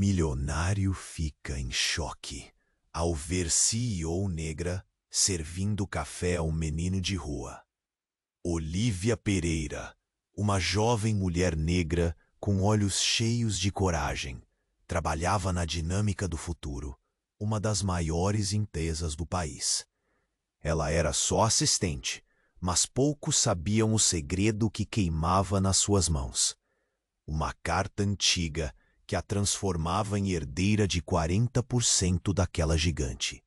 Milionário fica em choque ao ver CEO negra servindo café a um menino de rua. Olívia Pereira, uma jovem mulher negra com olhos cheios de coragem, trabalhava na Dinâmica do Futuro, uma das maiores empresas do país. Ela era só assistente, mas poucos sabiam o segredo que queimava nas suas mãos. Uma carta antiga que a transformava em herdeira de 40% daquela gigante.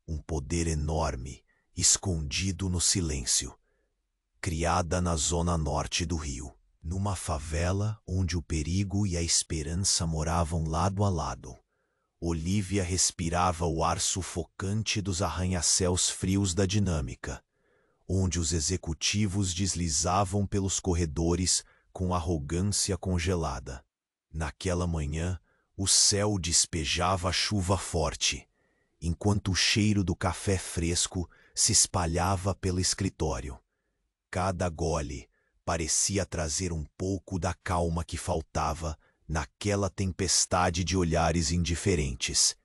Um poder enorme, escondido no silêncio. Criada na zona norte do Rio, numa favela onde o perigo e a esperança moravam lado a lado. Olívia respirava o ar sufocante dos arranha-céus frios da Dinâmica, onde os executivos deslizavam pelos corredores com arrogância congelada. Naquela manhã, o céu despejava chuva forte, enquanto o cheiro do café fresco se espalhava pelo escritório. Cada gole parecia trazer um pouco da calma que faltava naquela tempestade de olhares indiferentes.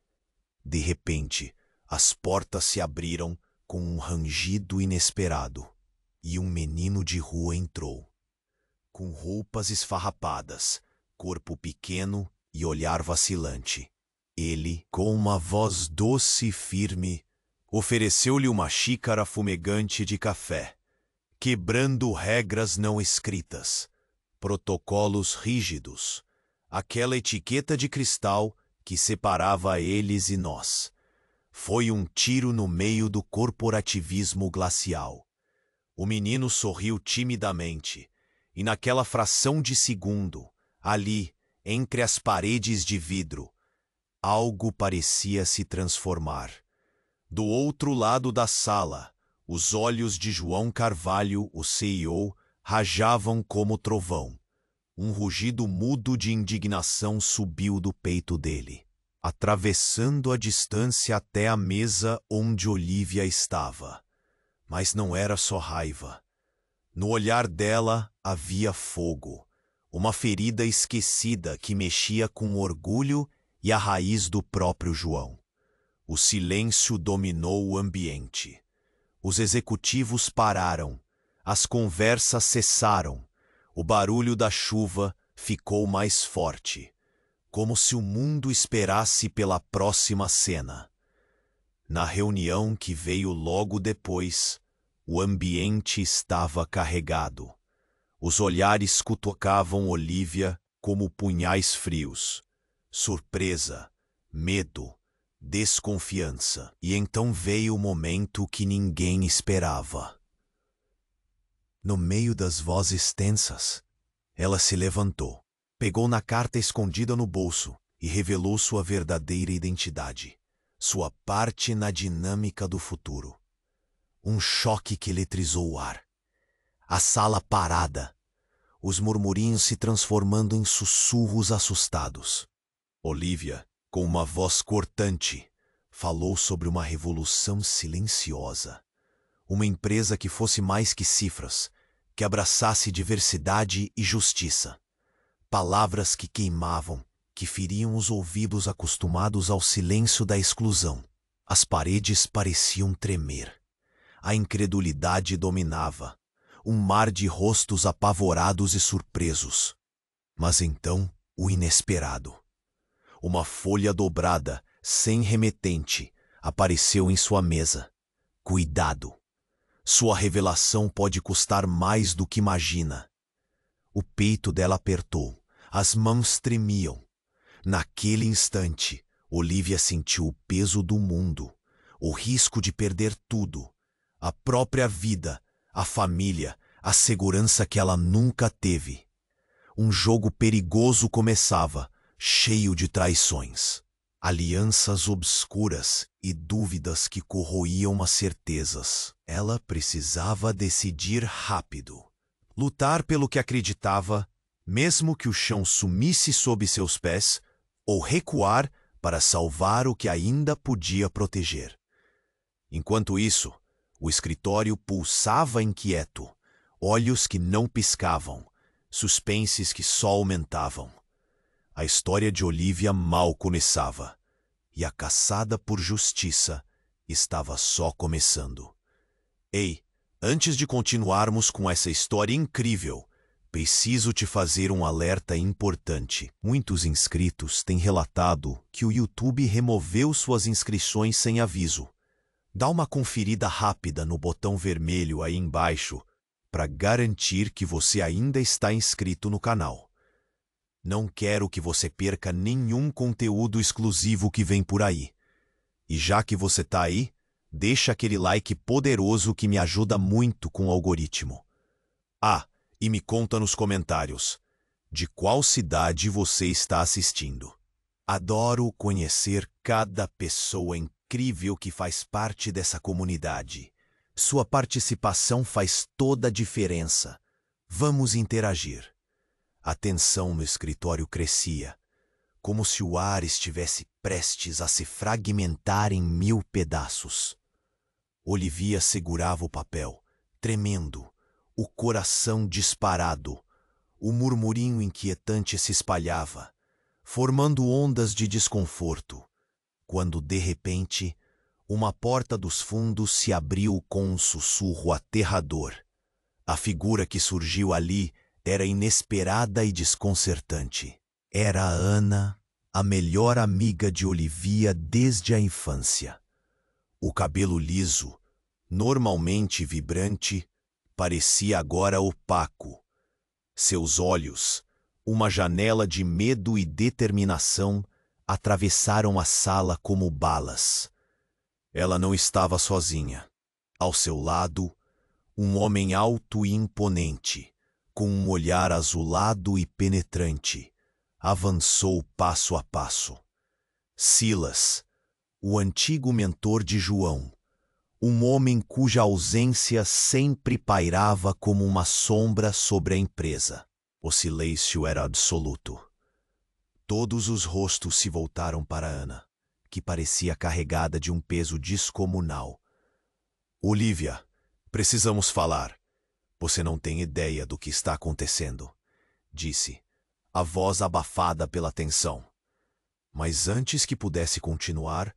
De repente, as portas se abriram com um rangido inesperado, e um menino de rua entrou. Com roupas esfarrapadas, corpo pequeno e olhar vacilante. Ele, com uma voz doce e firme, ofereceu-lhe uma xícara fumegante de café, quebrando regras não escritas, protocolos rígidos, aquela etiqueta de cristal que separava eles e nós. Foi um tiro no meio do corporativismo glacial. O menino sorriu timidamente, e naquela fração de segundo, ali, entre as paredes de vidro, algo parecia se transformar. Do outro lado da sala, os olhos de João Carvalho, o CEO, rajavam como trovão. Um rugido mudo de indignação subiu do peito dele, atravessando a distância até a mesa onde Olívia estava. Mas não era só raiva. No olhar dela havia fogo, uma ferida esquecida que mexia com o orgulho e a raiz do próprio João. O silêncio dominou o ambiente. Os executivos pararam, as conversas cessaram, o barulho da chuva ficou mais forte, como se o mundo esperasse pela próxima cena. Na reunião que veio logo depois, o ambiente estava carregado. Os olhares cutucavam Olívia como punhais frios. Surpresa, medo, desconfiança. E então veio o momento que ninguém esperava. No meio das vozes tensas, ela se levantou, pegou na carta escondida no bolso e revelou sua verdadeira identidade, sua parte na Dinâmica do Futuro. Um choque que eletrizou o ar. A sala parada, os murmurinhos se transformando em sussurros assustados. Olívia, com uma voz cortante, falou sobre uma revolução silenciosa. Uma empresa que fosse mais que cifras, que abraçasse diversidade e justiça. Palavras que queimavam, que feriam os ouvidos acostumados ao silêncio da exclusão. As paredes pareciam tremer. A incredulidade dominava. Um mar de rostos apavorados e surpresos. Mas então, o inesperado. Uma folha dobrada, sem remetente, apareceu em sua mesa. Cuidado! Sua revelação pode custar mais do que imagina. O peito dela apertou, as mãos tremiam. Naquele instante, Olívia sentiu o peso do mundo, o risco de perder tudo, a própria vida, a família, a segurança que ela nunca teve. Um jogo perigoso começava, cheio de traições, alianças obscuras e dúvidas que corroíam as certezas. Ela precisava decidir rápido, lutar pelo que acreditava, mesmo que o chão sumisse sob seus pés, ou recuar para salvar o que ainda podia proteger. Enquanto isso, o escritório pulsava inquieto, olhos que não piscavam, suspenses que só aumentavam. A história de Olivia mal começava, e a caçada por justiça estava só começando. Ei, antes de continuarmos com essa história incrível, preciso te fazer um alerta importante. Muitos inscritos têm relatado que o YouTube removeu suas inscrições sem aviso. Dá uma conferida rápida no botão vermelho aí embaixo para garantir que você ainda está inscrito no canal. Não quero que você perca nenhum conteúdo exclusivo que vem por aí. E já que você tá aí, deixa aquele like poderoso que me ajuda muito com o algoritmo. Ah, e me conta nos comentários, de qual cidade você está assistindo. Adoro conhecer cada pessoa incrível que faz parte dessa comunidade. Sua participação faz toda a diferença. Vamos interagir. A tensão no escritório crescia, como se o ar estivesse prestes a se fragmentar em 1000 pedaços. Olivia segurava o papel, tremendo, o coração disparado. O murmurinho inquietante se espalhava, formando ondas de desconforto, quando, de repente, uma porta dos fundos se abriu com um sussurro aterrador. A figura que surgiu ali era inesperada e desconcertante. Era a Ana, a melhor amiga de Olivia desde a infância. O cabelo liso, normalmente vibrante, parecia agora opaco. Seus olhos, uma janela de medo e determinação, atravessaram a sala como balas. Ela não estava sozinha. Ao seu lado, um homem alto e imponente, com um olhar azulado e penetrante, avançou passo a passo. Silas, o antigo mentor de João, um homem cuja ausência sempre pairava como uma sombra sobre a empresa. O silêncio era absoluto. Todos os rostos se voltaram para Ana, que parecia carregada de um peso descomunal. Olivia, precisamos falar. Você não tem ideia do que está acontecendo, disse, a voz abafada pela tensão. Mas antes que pudesse continuar,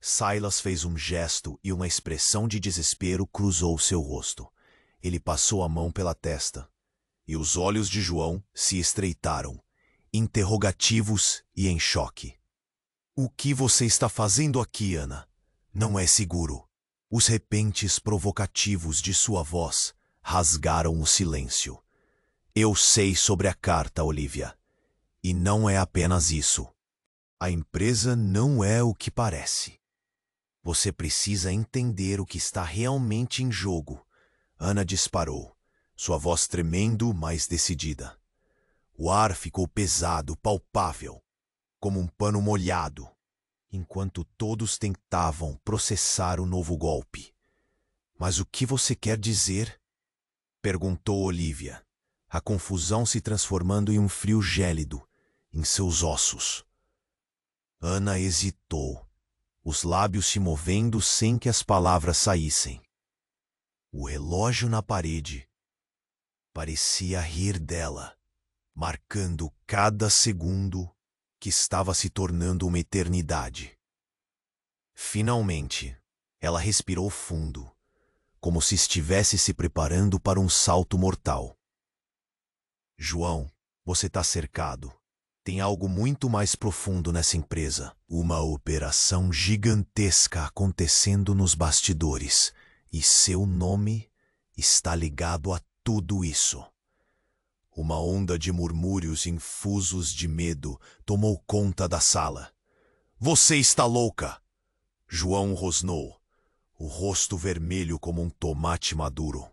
Silas fez um gesto e uma expressão de desespero cruzou seu rosto. Ele passou a mão pela testa, e os olhos de João se estreitaram, interrogativos e em choque. O que você está fazendo aqui, Ana? Não é seguro. Os repentes provocativos de sua voz rasgaram o silêncio. Eu sei sobre a carta, Olivia. E não é apenas isso. A empresa não é o que parece. Você precisa entender o que está realmente em jogo. Ana disparou, sua voz tremendo, mas decidida. O ar ficou pesado, palpável, como um pano molhado, enquanto todos tentavam processar o novo golpe. Mas o que você quer dizer? Perguntou Olivia, a confusão se transformando em um frio gélido em seus ossos. Ana hesitou, os lábios se movendo sem que as palavras saíssem. O relógio na parede parecia rir dela, marcando cada segundo que estava se tornando uma eternidade. Finalmente, ela respirou fundo, como se estivesse se preparando para um salto mortal. João, você está cercado. Tem algo muito mais profundo nessa empresa. Uma operação gigantesca acontecendo nos bastidores. E seu nome está ligado a tudo isso. Uma onda de murmúrios infusos de medo tomou conta da sala. Você está louca! João rosnou, o rosto vermelho como um tomate maduro.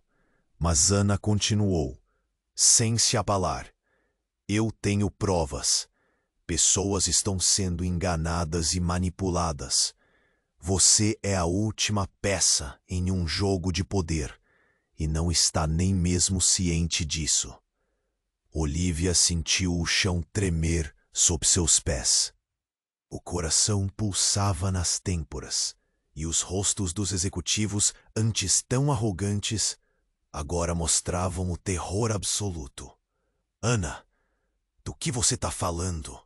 Mas Ana continuou, sem se abalar. Eu tenho provas. Pessoas estão sendo enganadas e manipuladas. Você é a última peça em um jogo de poder e não está nem mesmo ciente disso. Olivia sentiu o chão tremer sob seus pés. O coração pulsava nas têmporas e os rostos dos executivos, antes tão arrogantes, agora mostravam o terror absoluto. Ana, do que você está falando?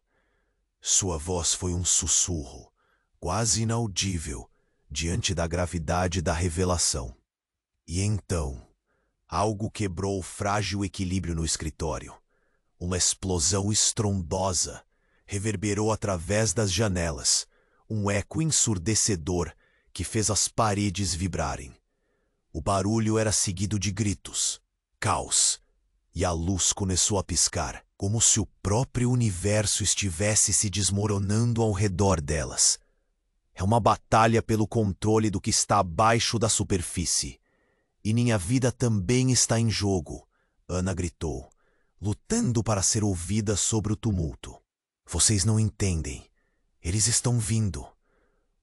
Sua voz foi um sussurro, quase inaudível, diante da gravidade da revelação. E então, algo quebrou o frágil equilíbrio no escritório. Uma explosão estrondosa reverberou através das janelas, um eco ensurdecedor que fez as paredes vibrarem. O barulho era seguido de gritos, caos, e a luz começou a piscar, como se o próprio universo estivesse se desmoronando ao redor delas. É uma batalha pelo controle do que está abaixo da superfície. E minha vida também está em jogo, Ana gritou, lutando para ser ouvida sobre o tumulto. Vocês não entendem. Eles estão vindo.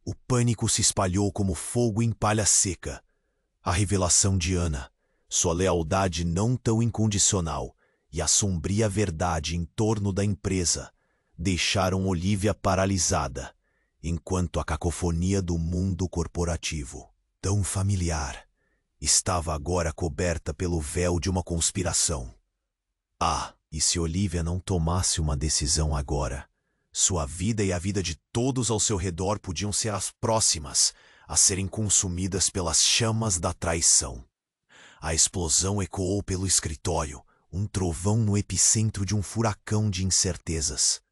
O pânico se espalhou como fogo em palha seca. A revelação de Ana, sua lealdade não tão incondicional e a sombria verdade em torno da empresa deixaram Olivia paralisada, enquanto a cacofonia do mundo corporativo, tão familiar, estava agora coberta pelo véu de uma conspiração. E se Olivia não tomasse uma decisão agora, sua vida e a vida de todos ao seu redor podiam ser as próximas a serem consumidas pelas chamas da traição. A explosão ecoou pelo escritório, um trovão no epicentro de um furacão de incertezas.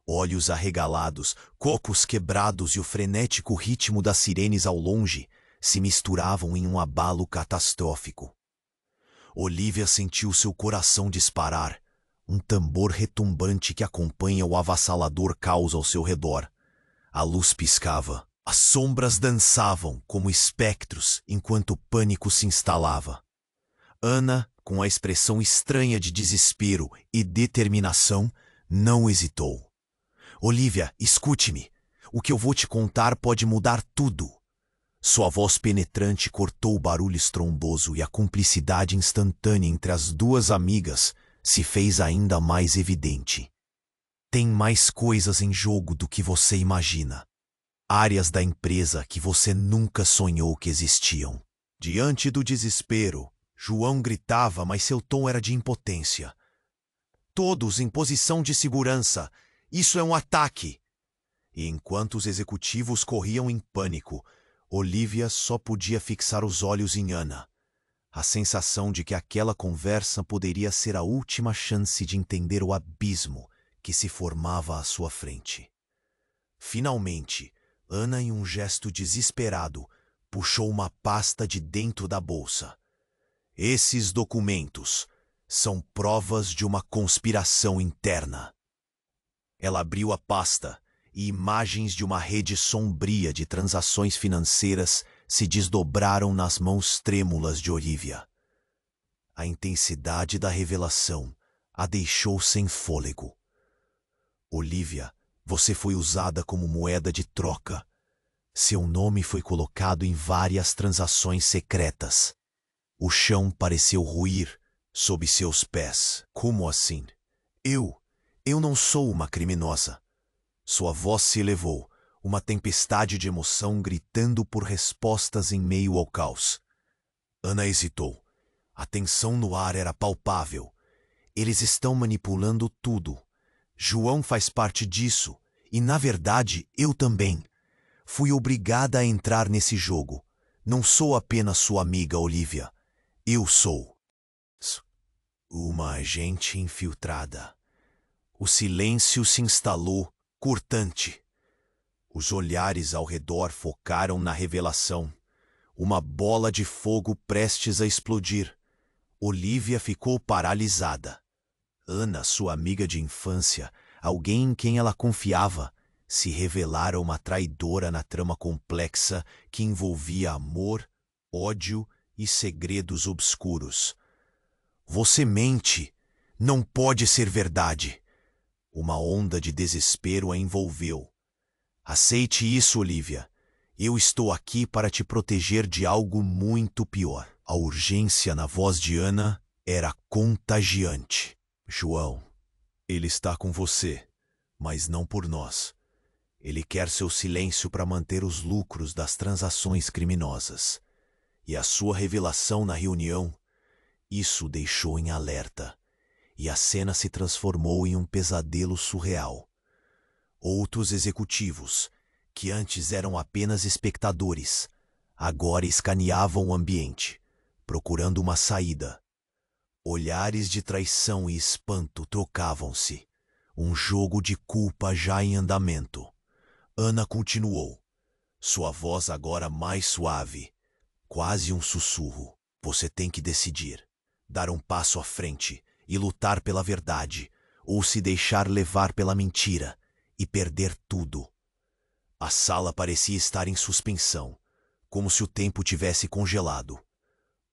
Olhos arregalados, cocos quebrados e o frenético ritmo das sirenes ao longe se misturavam em um abalo catastrófico. Olivia sentiu seu coração disparar, um tambor retumbante que acompanha o avassalador caos ao seu redor. A luz piscava, as sombras dançavam como espectros enquanto o pânico se instalava. Ana, com a expressão estranha de desespero e determinação, não hesitou. Olivia, escute-me. O que eu vou te contar pode mudar tudo. Sua voz penetrante cortou o barulho estrondoso e a cumplicidade instantânea entre as duas amigas se fez ainda mais evidente. Tem mais coisas em jogo do que você imagina. Áreas da empresa que você nunca sonhou que existiam. Diante do desespero, João gritava, mas seu tom era de impotência. Todos em posição de segurança. Isso é um ataque! E enquanto os executivos corriam em pânico, Olivia só podia fixar os olhos em Ana. A sensação de que aquela conversa poderia ser a última chance de entender o abismo que se formava à sua frente. Finalmente, Ana, em um gesto desesperado, puxou uma pasta de dentro da bolsa. Esses documentos são provas de uma conspiração interna. Ela abriu a pasta e imagens de uma rede sombria de transações financeiras se desdobraram nas mãos trêmulas de Olivia. A intensidade da revelação a deixou sem fôlego. Olivia, você foi usada como moeda de troca. Seu nome foi colocado em várias transações secretas. O chão pareceu ruir sob seus pés. Como assim? Eu não sou uma criminosa. Sua voz se elevou, uma tempestade de emoção gritando por respostas em meio ao caos. Ana hesitou. A tensão no ar era palpável. Eles estão manipulando tudo. João faz parte disso, e na verdade eu também. Fui obrigada a entrar nesse jogo. Não sou apenas sua amiga, Olivia. Eu sou uma agente infiltrada. O silêncio se instalou, cortante. Os olhares ao redor focaram na revelação. Uma bola de fogo prestes a explodir. Olivia ficou paralisada. Ana, sua amiga de infância, alguém em quem ela confiava, se revelara uma traidora na trama complexa que envolvia amor, ódio e segredos obscuros. Você mente. Não pode ser verdade. Uma onda de desespero a envolveu. Aceite isso, Olivia. Eu estou aqui para te proteger de algo muito pior. A urgência na voz de Ana era contagiante. João, ele está com você, mas não por nós. Ele quer seu silêncio para manter os lucros das transações criminosas. E a sua revelação na reunião, isso o deixou em alerta. E a cena se transformou em um pesadelo surreal. Outros executivos, que antes eram apenas espectadores, agora escaneavam o ambiente, procurando uma saída. Olhares de traição e espanto trocavam-se, um jogo de culpa já em andamento. Ana continuou, sua voz agora mais suave, quase um sussurro. Você tem que decidir, dar um passo à frente e lutar pela verdade, ou se deixar levar pela mentira e perder tudo. A sala parecia estar em suspensão, como se o tempo tivesse congelado.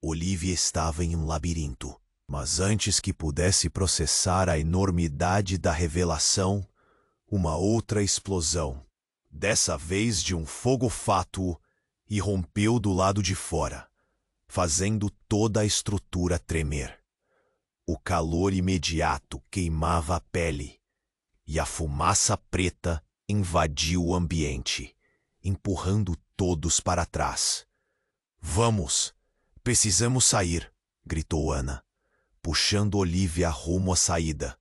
Olivia estava em um labirinto, mas antes que pudesse processar a enormidade da revelação, uma outra explosão, dessa vez de um fogo fátuo, irrompeu do lado de fora, fazendo toda a estrutura tremer. O calor imediato queimava a pele, e a fumaça preta invadiu o ambiente, empurrando todos para trás. Vamos, precisamos sair, gritou Ana, puxando Olivia rumo à saída.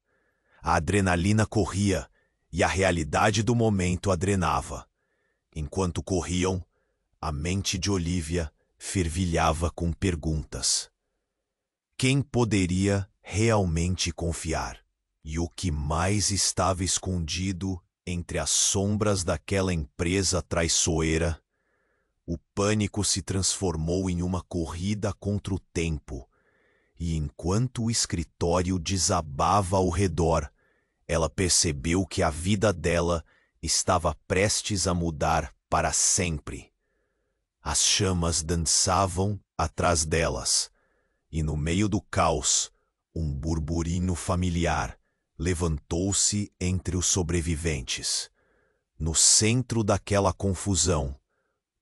A adrenalina corria e a realidade do momento a drenava. Enquanto corriam, a mente de Olivia fervilhava com perguntas. Quem poderia realmente confiar? E o que mais estava escondido entre as sombras daquela empresa traiçoeira? O pânico se transformou em uma corrida contra o tempo, e enquanto o escritório desabava ao redor, ela percebeu que a vida dela estava prestes a mudar para sempre. As chamas dançavam atrás delas, e no meio do caos, um burburinho familiar levantou-se entre os sobreviventes. No centro daquela confusão,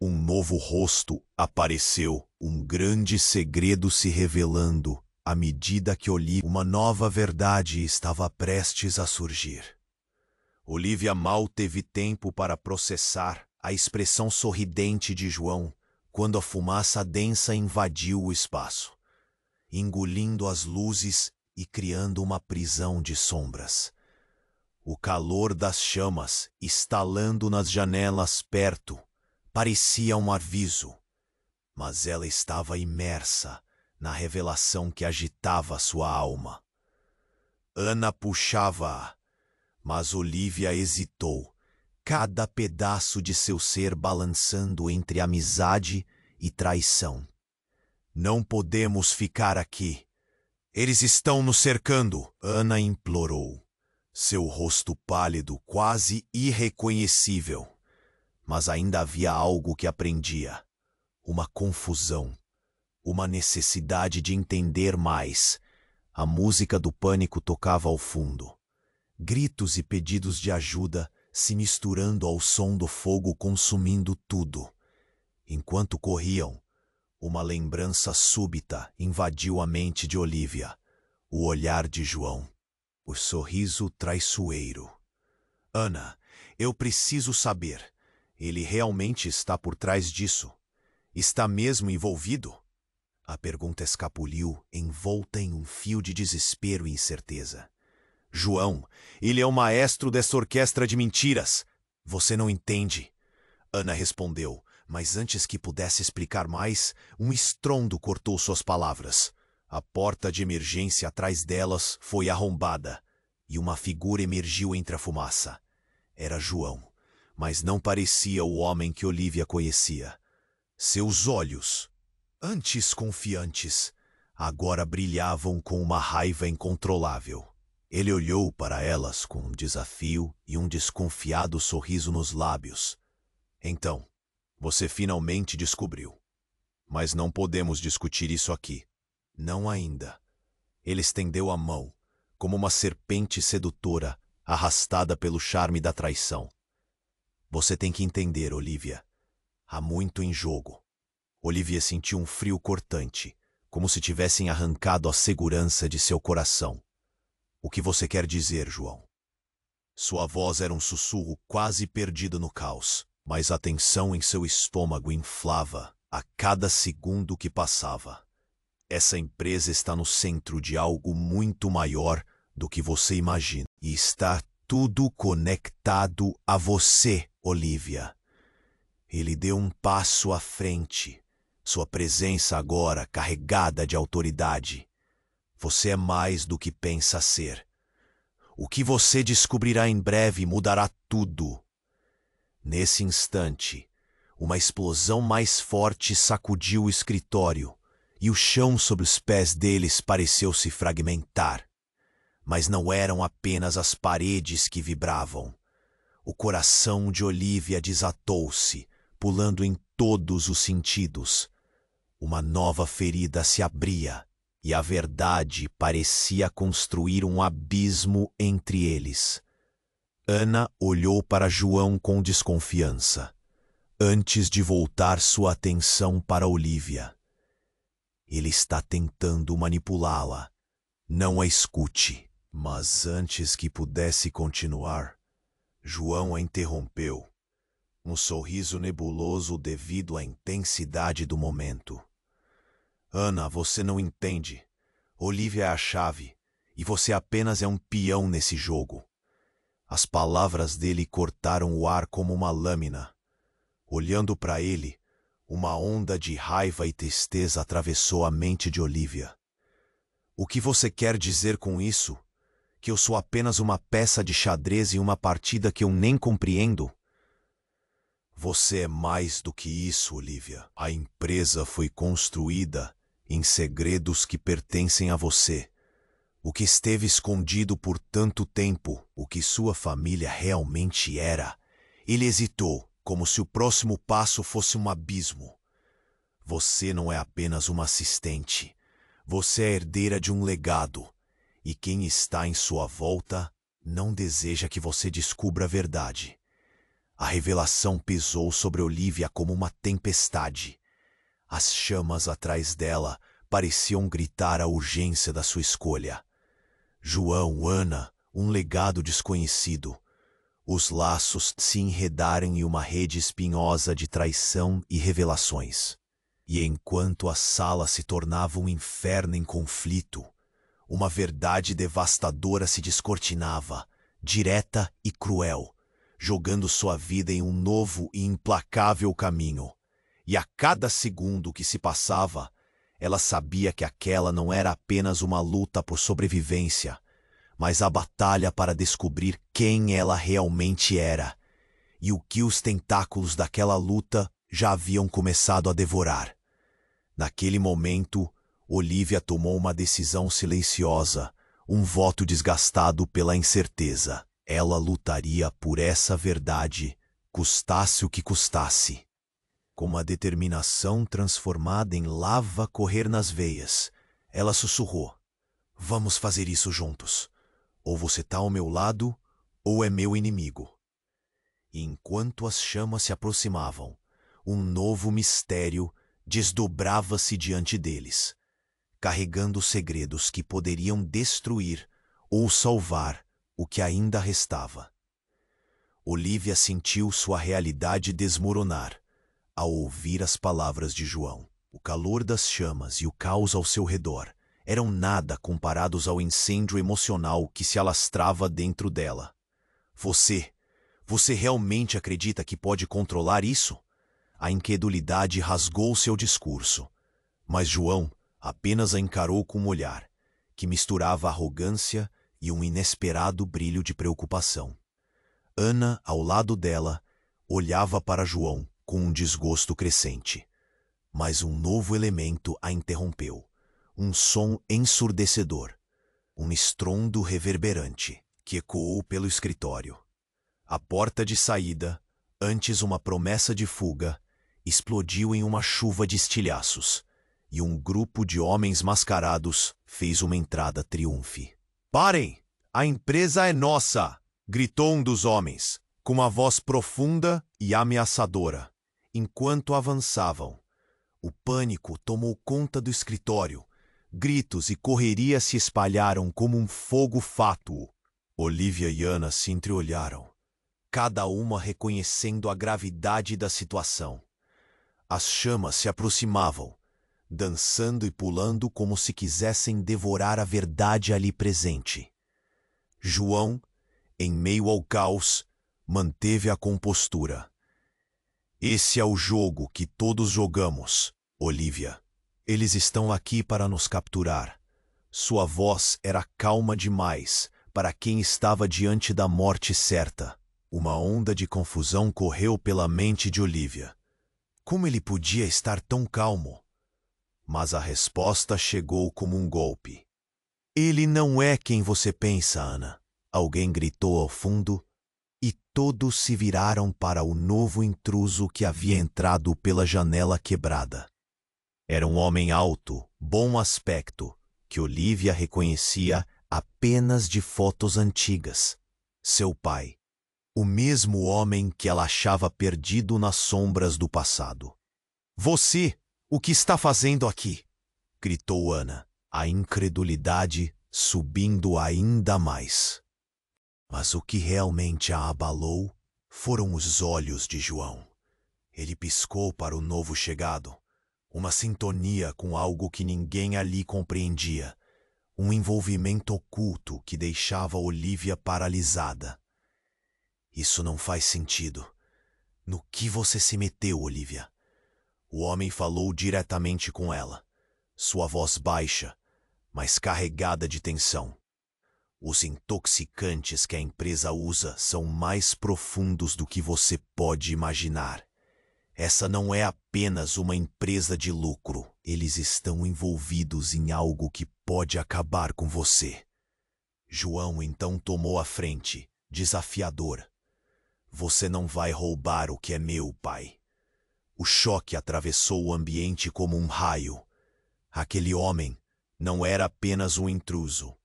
um novo rosto apareceu, um grande segredo se revelando à medida que uma nova verdade estava prestes a surgir. Olivia mal teve tempo para processar a expressão sorridente de João quando a fumaça densa invadiu o espaço, engolindo as luzes e criando uma prisão de sombras. O calor das chamas, estalando nas janelas perto, parecia um aviso, mas ela estava imersa na revelação que agitava sua alma. Ana puxava-a, mas Olivia hesitou, cada pedaço de seu ser balançando entre amizade e traição. Não podemos ficar aqui. Eles estão nos cercando, Ana implorou, seu rosto pálido, quase irreconhecível. Mas ainda havia algo que aprendia, uma confusão, uma necessidade de entender mais. A música do pânico tocava ao fundo, gritos e pedidos de ajuda se misturando ao som do fogo consumindo tudo. Enquanto corriam, uma lembrança súbita invadiu a mente de Olivia, o olhar de João, o sorriso traiçoeiro. Ana, eu preciso saber. Ele realmente está por trás disso? Está mesmo envolvido? A pergunta escapuliu, envolta em um fio de desespero e incerteza. João, ele é o maestro dessa orquestra de mentiras. Você não entende. Ana respondeu, mas antes que pudesse explicar mais, um estrondo cortou suas palavras. A porta de emergência atrás delas foi arrombada, e uma figura emergiu entre a fumaça. Era João, mas não parecia o homem que Olivia conhecia. Seus olhos, antes confiantes, agora brilhavam com uma raiva incontrolável. Ele olhou para elas com um desafio e um desconfiado sorriso nos lábios. Então, você finalmente descobriu. Mas não podemos discutir isso aqui. Não ainda. Ele estendeu a mão, como uma serpente sedutora, arrastada pelo charme da traição. Você tem que entender, Olivia. Há muito em jogo. Olivia sentiu um frio cortante, como se tivessem arrancado a segurança de seu coração. O que você quer dizer, João? Sua voz era um sussurro quase perdido no caos, mas a tensão em seu estômago inflava a cada segundo que passava. Essa empresa está no centro de algo muito maior do que você imagina, e está tudo conectado a você, Olivia. Ele deu um passo à frente, sua presença agora carregada de autoridade. Você é mais do que pensa ser. O que você descobrirá em breve mudará tudo. Nesse instante, uma explosão mais forte sacudiu o escritório e o chão sob os pés deles pareceu se fragmentar. Mas não eram apenas as paredes que vibravam. O coração de Olivia desatou-se, pulando em todos os sentidos. Uma nova ferida se abria e a verdade parecia construir um abismo entre eles. Ana olhou para João com desconfiança, antes de voltar sua atenção para Olivia. Ele está tentando manipulá-la. Não a escute. Mas antes que pudesse continuar, João a interrompeu, um sorriso nebuloso devido à intensidade do momento. Ana, você não entende. Olivia é a chave, e você apenas é um peão nesse jogo. As palavras dele cortaram o ar como uma lâmina. Olhando para ele, uma onda de raiva e tristeza atravessou a mente de Olivia. O que você quer dizer com isso? Que eu sou apenas uma peça de xadrez em uma partida que eu nem compreendo? Você é mais do que isso, Olivia. A empresa foi construída em segredos que pertencem a você. O que esteve escondido por tanto tempo, o que sua família realmente era. Ele hesitou, como se o próximo passo fosse um abismo. Você não é apenas uma assistente. Você é herdeira de um legado. E quem está em sua volta não deseja que você descubra a verdade. A revelação pesou sobre Olivia como uma tempestade. As chamas atrás dela pareciam gritar a urgência da sua escolha. João, Ana, um legado desconhecido. Os laços se enredaram em uma rede espinhosa de traição e revelações. E enquanto a sala se tornava um inferno em conflito, uma verdade devastadora se descortinava, direta e cruel, jogando sua vida em um novo e implacável caminho. E a cada segundo que se passava, ela sabia que aquela não era apenas uma luta por sobrevivência, mas a batalha para descobrir quem ela realmente era, e o que os tentáculos daquela luta já haviam começado a devorar. Naquele momento, Olivia tomou uma decisão silenciosa, um voto desgastado pela incerteza. Ela lutaria por essa verdade, custasse o que custasse. Com uma determinação transformada em lava correr nas veias, ela sussurrou: "Vamos fazer isso juntos. Ou você está ao meu lado, ou é meu inimigo." E enquanto as chamas se aproximavam, um novo mistério desdobrava-se diante deles, carregando segredos que poderiam destruir ou salvar o que ainda restava. Olivia sentiu sua realidade desmoronar ao ouvir as palavras de João. O calor das chamas e o caos ao seu redor eram nada comparados ao incêndio emocional que se alastrava dentro dela. Você realmente acredita que pode controlar isso?" A incredulidade rasgou seu discurso, mas João apenas a encarou com um olhar que misturava arrogância e um inesperado brilho de preocupação. Ana, ao lado dela, olhava para João com um desgosto crescente. Mas um novo elemento a interrompeu. Um som ensurdecedor, um estrondo reverberante, que ecoou pelo escritório. A porta de saída, antes uma promessa de fuga, explodiu em uma chuva de estilhaços, e um grupo de homens mascarados fez uma entrada triunfe. "Parem! A empresa é nossa!" gritou um dos homens, com uma voz profunda e ameaçadora. Enquanto avançavam, o pânico tomou conta do escritório. Gritos e correria se espalharam como um fogo fátuo. Olivia e Ana se entreolharam, cada uma reconhecendo a gravidade da situação. As chamas se aproximavam, dançando e pulando como se quisessem devorar a verdade ali presente. João, em meio ao caos, manteve a compostura. Esse é o jogo que todos jogamos, Olivia. Eles estão aqui para nos capturar. Sua voz era calma demais para quem estava diante da morte certa. Uma onda de confusão correu pela mente de Olivia. Como ele podia estar tão calmo? Mas a resposta chegou como um golpe. Ele não é quem você pensa, Ana. Alguém gritou ao fundo, e todos se viraram para o novo intruso que havia entrado pela janela quebrada. Era um homem alto, bom aspecto, que Olivia reconhecia apenas de fotos antigas. Seu pai. O mesmo homem que ela achava perdido nas sombras do passado. Você, o que está fazendo aqui? Gritou Ana, a incredulidade subindo ainda mais. Mas o que realmente a abalou foram os olhos de João. Ele piscou para o novo chegado, uma sintonia com algo que ninguém ali compreendia, um envolvimento oculto que deixava Olivia paralisada. Isso não faz sentido. No que você se meteu, Olivia? O homem falou diretamente com ela, sua voz baixa, mas carregada de tensão. Os intoxicantes que a empresa usa são mais profundos do que você pode imaginar. Essa não é apenas uma empresa de lucro. Eles estão envolvidos em algo que pode acabar com você. João então tomou a frente, desafiador. Você não vai roubar o que é meu, pai. O choque atravessou o ambiente como um raio. Aquele homem não era apenas um intruso.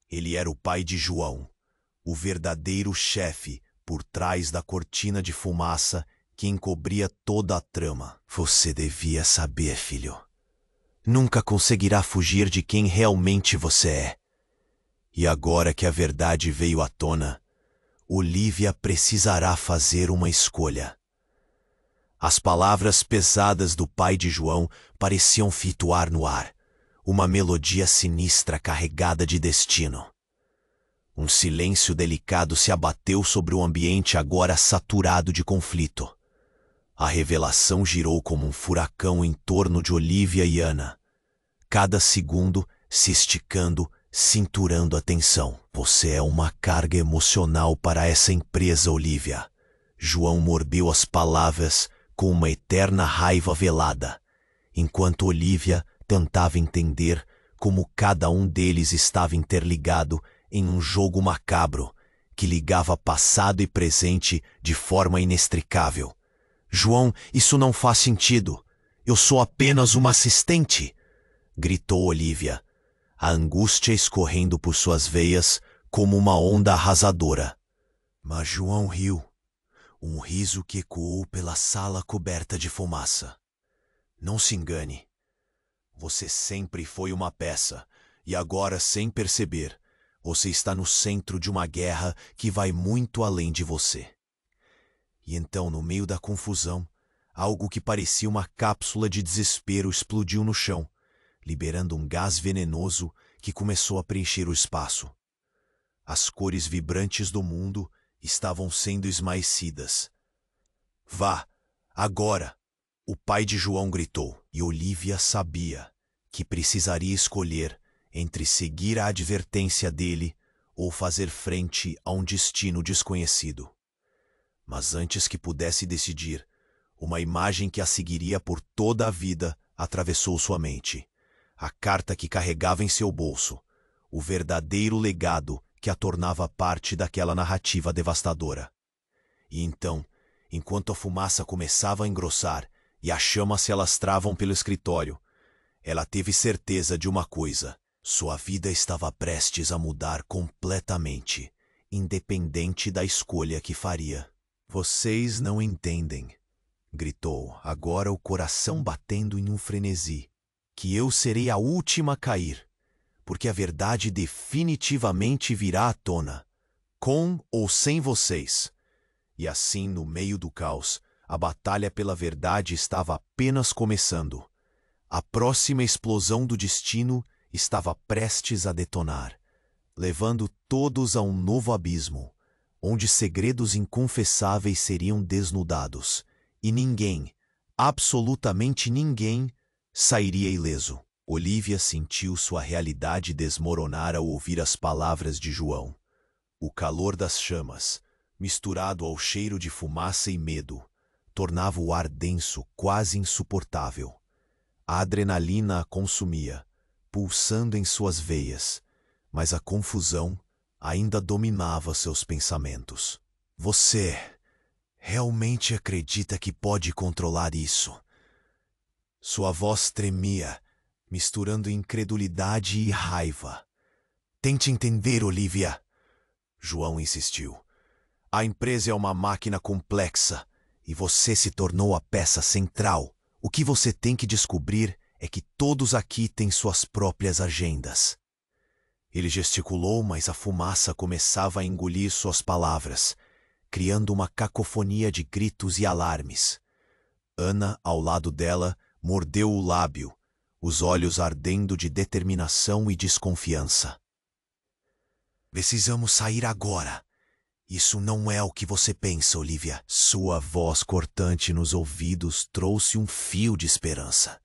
Ele era o pai de João, o verdadeiro chefe por trás da cortina de fumaça que encobria toda a trama. Você devia saber, filho. Nunca conseguirá fugir de quem realmente você é. E agora que a verdade veio à tona, Olivia precisará fazer uma escolha. As palavras pesadas do pai de João pareciam flutuar no ar, uma melodia sinistra carregada de destino. Um silêncio delicado se abateu sobre o ambiente agora saturado de conflito. A revelação girou como um furacão em torno de Olivia e Ana, cada segundo se esticando, cinturando a tensão. Você é uma carga emocional para essa empresa, Olivia. João mordeu as palavras com uma eterna raiva velada, enquanto Olivia tentava entender como cada um deles estava interligado em um jogo macabro que ligava passado e presente de forma inextricável. João, isso não faz sentido. Eu sou apenas uma assistente, gritou Olivia, a angústia escorrendo por suas veias como uma onda arrasadora. Mas João riu, um riso que ecoou pela sala coberta de fumaça. Não se engane. Você sempre foi uma peça, e agora, sem perceber, você está no centro de uma guerra que vai muito além de você. E então, no meio da confusão, algo que parecia uma cápsula de desespero explodiu no chão, liberando um gás venenoso que começou a preencher o espaço. As cores vibrantes do mundo estavam sendo esmaecidas. Vá, agora! O pai de João gritou, e Olivia sabia que precisaria escolher entre seguir a advertência dele ou fazer frente a um destino desconhecido. Mas antes que pudesse decidir, uma imagem que a seguiria por toda a vida atravessou sua mente. A carta que carregava em seu bolso, o verdadeiro legado que a tornava parte daquela narrativa devastadora. E então, enquanto a fumaça começava a engrossar e as chamas se alastravam pelo escritório, ela teve certeza de uma coisa: sua vida estava prestes a mudar completamente, independente da escolha que faria. Vocês não entendem, gritou, agora o coração batendo em um frenesi, que eu serei a última a cair, porque a verdade definitivamente virá à tona, com ou sem vocês. E assim, no meio do caos, a batalha pela verdade estava apenas começando. A próxima explosão do destino estava prestes a detonar, levando todos a um novo abismo, onde segredos inconfessáveis seriam desnudados, e ninguém, absolutamente ninguém, sairia ileso. Olivia sentiu sua realidade desmoronar ao ouvir as palavras de João. O calor das chamas, misturado ao cheiro de fumaça e medo, tornava o ar denso quase insuportável. A adrenalina a consumia, pulsando em suas veias, mas a confusão ainda dominava seus pensamentos. Você realmente acredita que pode controlar isso? Sua voz tremia, misturando incredulidade e raiva. Tente entender, Olivia. João insistiu. A empresa é uma máquina complexa e você se tornou a peça central. O que você tem que descobrir é que todos aqui têm suas próprias agendas. Ele gesticulou, mas a fumaça começava a engolir suas palavras, criando uma cacofonia de gritos e alarmes. Ana, ao lado dela, mordeu o lábio, os olhos ardendo de determinação e desconfiança. Precisamos sair agora. Isso não é o que você pensa, Olivia. Sua voz cortante nos ouvidos trouxe um fio de esperança.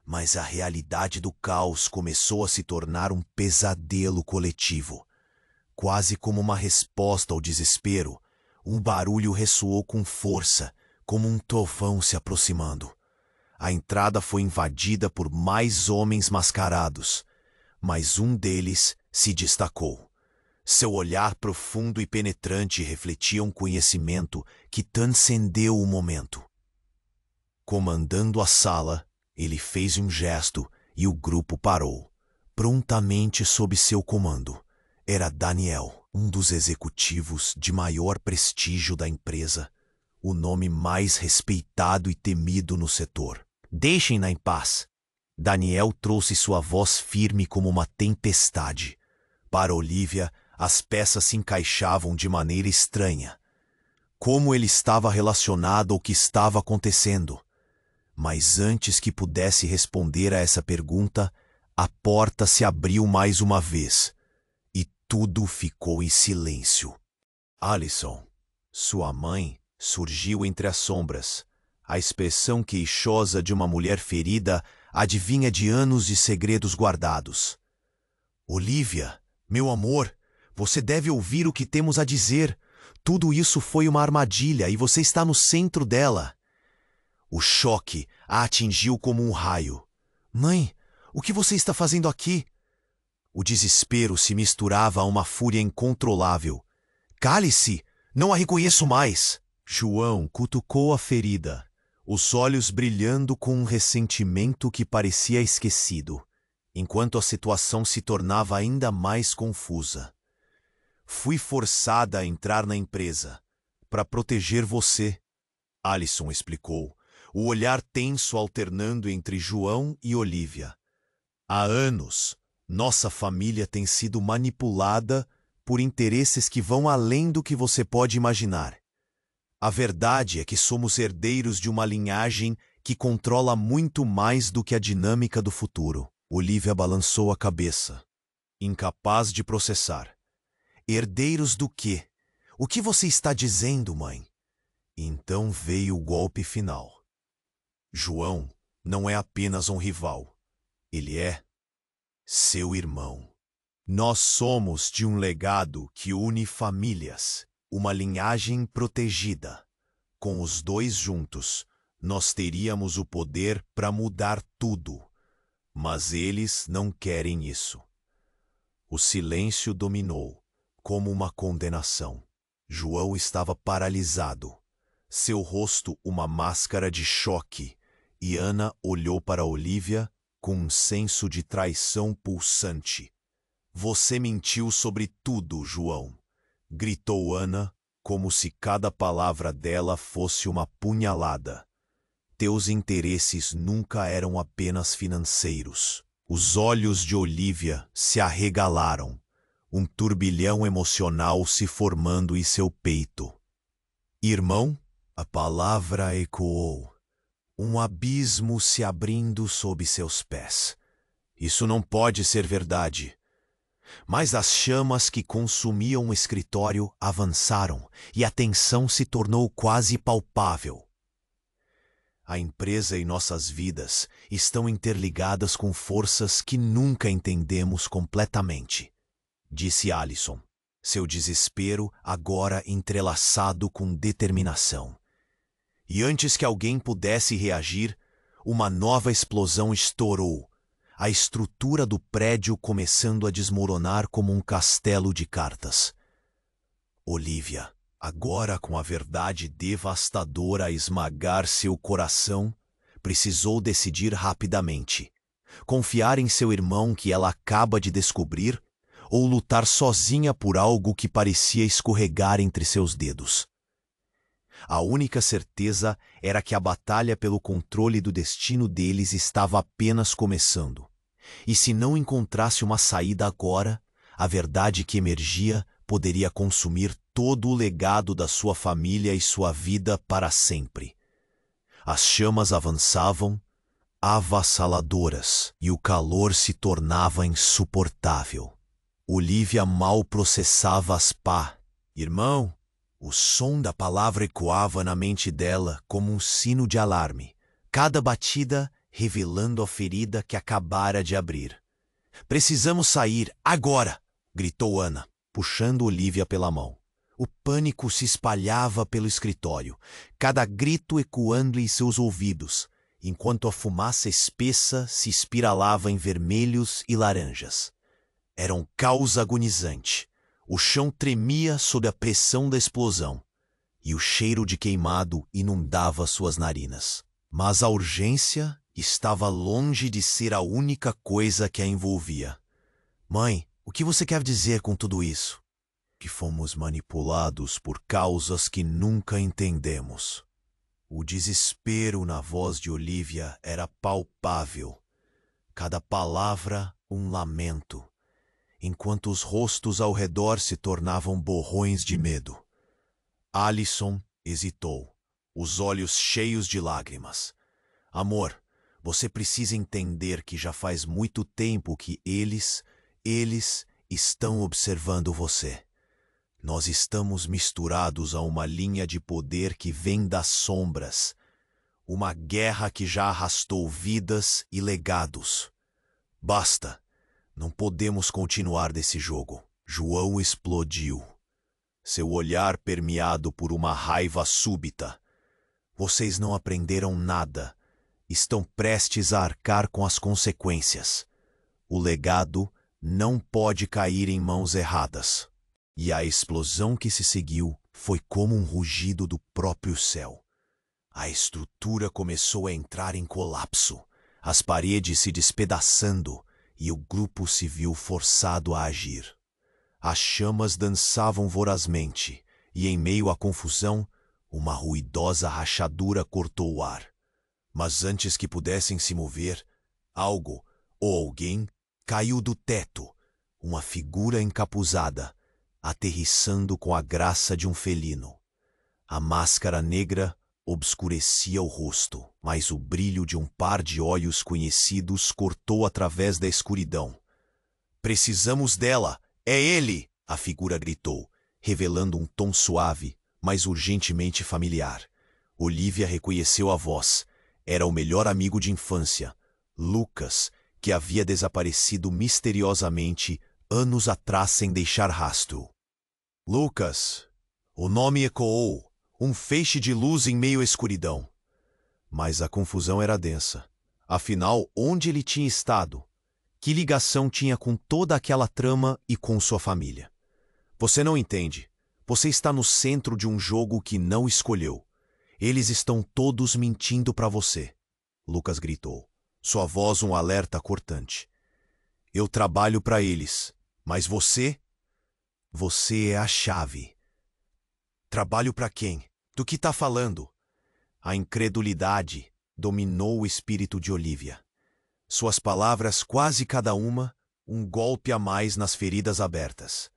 Mas a realidade do caos começou a se tornar um pesadelo coletivo. Quase como uma resposta ao desespero, um barulho ressoou com força, como um trovão se aproximando. A entrada foi invadida por mais homens mascarados, mas um deles se destacou. Seu olhar profundo e penetrante refletia um conhecimento que transcendeu o momento. Comandando a sala, ele fez um gesto e o grupo parou, prontamente sob seu comando. Era Daniel, um dos executivos de maior prestígio da empresa, o nome mais respeitado e temido no setor. Deixem-na em paz. Daniel trouxe sua voz firme como uma tempestade. Para Olivia, as peças se encaixavam de maneira estranha. Como ele estava relacionado ao que estava acontecendo? Mas antes que pudesse responder a essa pergunta, a porta se abriu mais uma vez, e tudo ficou em silêncio. Alison, sua mãe, surgiu entre as sombras. A expressão queixosa de uma mulher ferida adivinha de anos de segredos guardados. Olivia, meu amor, você deve ouvir o que temos a dizer. Tudo isso foi uma armadilha e você está no centro dela. O choque a atingiu como um raio. Mãe, o que você está fazendo aqui? O desespero se misturava a uma fúria incontrolável. Cale-se! Não a reconheço mais! João cutucou a ferida, os olhos brilhando com um ressentimento que parecia esquecido, enquanto a situação se tornava ainda mais confusa. Fui forçada a entrar na empresa para proteger você, Alison explicou, o olhar tenso alternando entre João e Olivia. Há anos, nossa família tem sido manipulada por interesses que vão além do que você pode imaginar. A verdade é que somos herdeiros de uma linhagem que controla muito mais do que a dinâmica do futuro. Olivia balançou a cabeça, incapaz de processar. Herdeiros do quê? O que você está dizendo, mãe? Então veio o golpe final. João não é apenas um rival. Ele é seu irmão. Nós somos de um legado que une famílias, uma linhagem protegida. Com os dois juntos, nós teríamos o poder para mudar tudo. Mas eles não querem isso. O silêncio dominou, como uma condenação. João estava paralisado, seu rosto uma máscara de choque, e Ana olhou para Olivia com um senso de traição pulsante. Você mentiu sobre tudo, João, gritou Ana, como se cada palavra dela fosse uma punhalada. Teus interesses nunca eram apenas financeiros. Os olhos de Olivia se arregalaram, um turbilhão emocional se formando em seu peito. Irmão? A palavra ecoou. Um abismo se abrindo sob seus pés. Isso não pode ser verdade. Mas as chamas que consumiam o escritório avançaram e a tensão se tornou quase palpável. A empresa e nossas vidas estão interligadas com forças que nunca entendemos completamente, disse Allison, seu desespero agora entrelaçado com determinação. E antes que alguém pudesse reagir, uma nova explosão estourou, a estrutura do prédio começando a desmoronar como um castelo de cartas. Olivia, agora com a verdade devastadora a esmagar seu coração, precisou decidir rapidamente: confiar em seu irmão que ela acaba de descobrir ou lutar sozinha por algo que parecia escorregar entre seus dedos. A única certeza era que a batalha pelo controle do destino deles estava apenas começando. E se não encontrasse uma saída agora, a verdade que emergia poderia consumir todo o legado da sua família e sua vida para sempre. As chamas avançavam, avassaladoras, e o calor se tornava insuportável. Olivia mal processava as pá. Irmão, o som da palavra ecoava na mente dela como um sino de alarme, cada batida revelando a ferida que acabara de abrir. Precisamos sair, agora! Gritou Ana, puxando Olivia pela mão. O pânico se espalhava pelo escritório, cada grito ecoando em seus ouvidos, enquanto a fumaça espessa se espiralava em vermelhos e laranjas. Era um caos agonizante. O chão tremia sob a pressão da explosão, e o cheiro de queimado inundava suas narinas. Mas a urgência estava longe de ser a única coisa que a envolvia. Mãe, o que você quer dizer com tudo isso? Que fomos manipulados por causas que nunca entendemos. O desespero na voz de Olivia era palpável. Cada palavra um lamento, enquanto os rostos ao redor se tornavam borrões de medo. Allison hesitou, os olhos cheios de lágrimas. Amor, você precisa entender que já faz muito tempo que eles estão observando você. Nós estamos misturados a uma linha de poder que vem das sombras, uma guerra que já arrastou vidas e legados. Basta! Não podemos continuar desse jogo. João explodiu, seu olhar permeado por uma raiva súbita. Vocês não aprenderam nada. Estão prestes a arcar com as consequências. O legado não pode cair em mãos erradas. E a explosão que se seguiu foi como um rugido do próprio céu. A estrutura começou a entrar em colapso, as paredes se despedaçando, e o grupo se viu forçado a agir. As chamas dançavam vorazmente, e em meio à confusão, uma ruidosa rachadura cortou o ar. Mas antes que pudessem se mover, algo ou alguém caiu do teto, uma figura encapuzada, aterrissando com a graça de um felino. A máscara negra obscurecia o rosto, mas o brilho de um par de olhos conhecidos cortou através da escuridão. Precisamos dela! É ele! A figura gritou, revelando um tom suave, mas urgentemente familiar. Olivia reconheceu a voz. Era o melhor amigo de infância, Lucas, que havia desaparecido misteriosamente anos atrás sem deixar rastro. Lucas! O nome ecoou. Um feixe de luz em meio à escuridão. Mas a confusão era densa. Afinal, onde ele tinha estado? Que ligação tinha com toda aquela trama e com sua família? Você não entende. Você está no centro de um jogo que não escolheu. Eles estão todos mentindo para você. Lucas gritou, sua voz um alerta cortante. Eu trabalho para eles, mas você? Você é a chave. Trabalho para quem? Do que está falando? A incredulidade dominou o espírito de Olivia. Suas palavras, quase cada uma, um golpe a mais nas feridas abertas.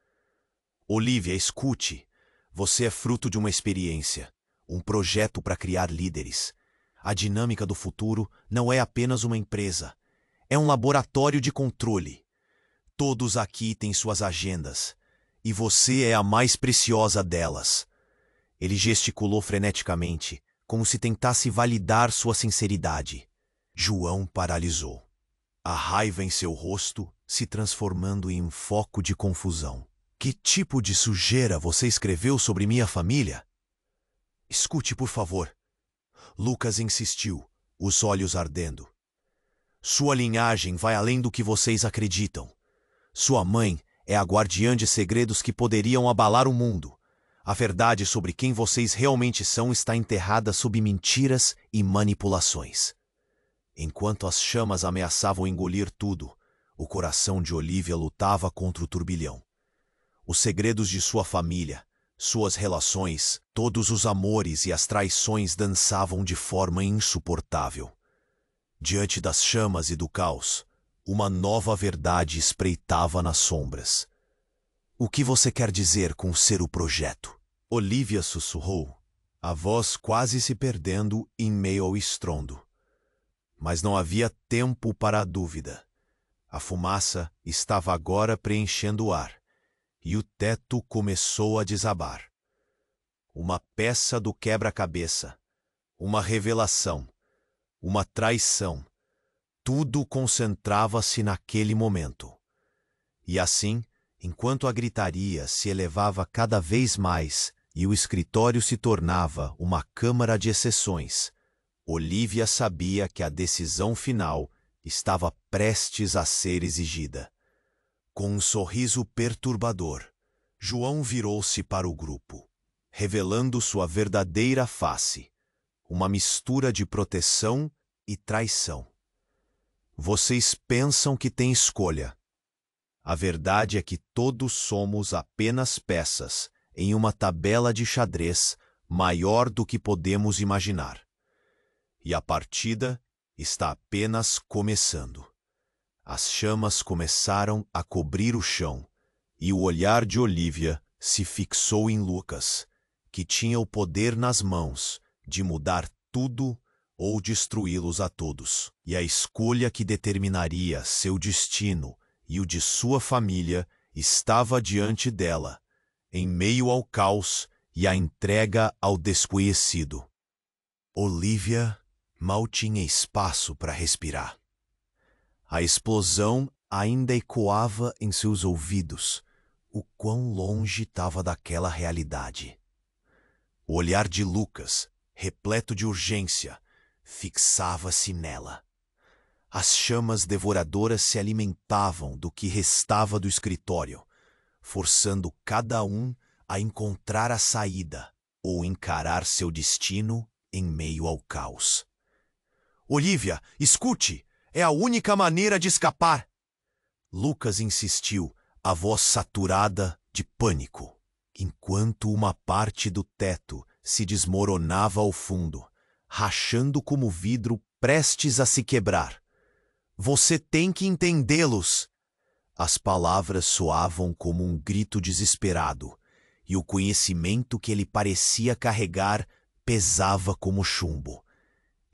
Olivia, escute. Você é fruto de uma experiência, um projeto para criar líderes. A dinâmica do futuro não é apenas uma empresa. É um laboratório de controle. Todos aqui têm suas agendas, e você é a mais preciosa delas. Ele gesticulou freneticamente, como se tentasse validar sua sinceridade. João paralisou. A raiva em seu rosto se transformando em um foco de confusão. Que tipo de sujeira você escreveu sobre minha família? Escute, por favor. Lucas insistiu, os olhos ardendo. Sua linhagem vai além do que vocês acreditam. Sua mãe é a guardiã de segredos que poderiam abalar o mundo. A verdade sobre quem vocês realmente são está enterrada sob mentiras e manipulações. Enquanto as chamas ameaçavam engolir tudo, o coração de Olivia lutava contra o turbilhão. Os segredos de sua família, suas relações, todos os amores e as traições dançavam de forma insuportável. Diante das chamas e do caos, uma nova verdade espreitava nas sombras. O que você quer dizer com ser o projeto? Olivia sussurrou, a voz quase se perdendo em meio ao estrondo. Mas não havia tempo para a dúvida. A fumaça estava agora preenchendo o ar, e o teto começou a desabar. Uma peça do quebra-cabeça, uma revelação, uma traição. Tudo concentrava-se naquele momento. E assim, enquanto a gritaria se elevava cada vez mais e o escritório se tornava uma câmara de exceções, Olivia sabia que a decisão final estava prestes a ser exigida. Com um sorriso perturbador, João virou-se para o grupo, revelando sua verdadeira face, uma mistura de proteção e traição. Vocês pensam que têm escolha. A verdade é que todos somos apenas peças em uma tabela de xadrez maior do que podemos imaginar. E a partida está apenas começando. As chamas começaram a cobrir o chão, e o olhar de Olivia se fixou em Lucas, que tinha o poder nas mãos de mudar tudo ou destruí-los a todos. E a escolha que determinaria seu destino e o de sua família estava diante dela, em meio ao caos e à entrega ao desconhecido. Olivia mal tinha espaço para respirar. A explosão ainda ecoava em seus ouvidos, o quão longe estava daquela realidade. O olhar de Lucas, repleto de urgência, fixava-se nela. As chamas devoradoras se alimentavam do que restava do escritório, forçando cada um a encontrar a saída ou encarar seu destino em meio ao caos. Olivia, escute! É a única maneira de escapar! Lucas insistiu, a voz saturada de pânico, enquanto uma parte do teto se desmoronava ao fundo, rachando como vidro prestes a se quebrar. Você tem que entendê-los! As palavras soavam como um grito desesperado, e o conhecimento que ele parecia carregar pesava como chumbo.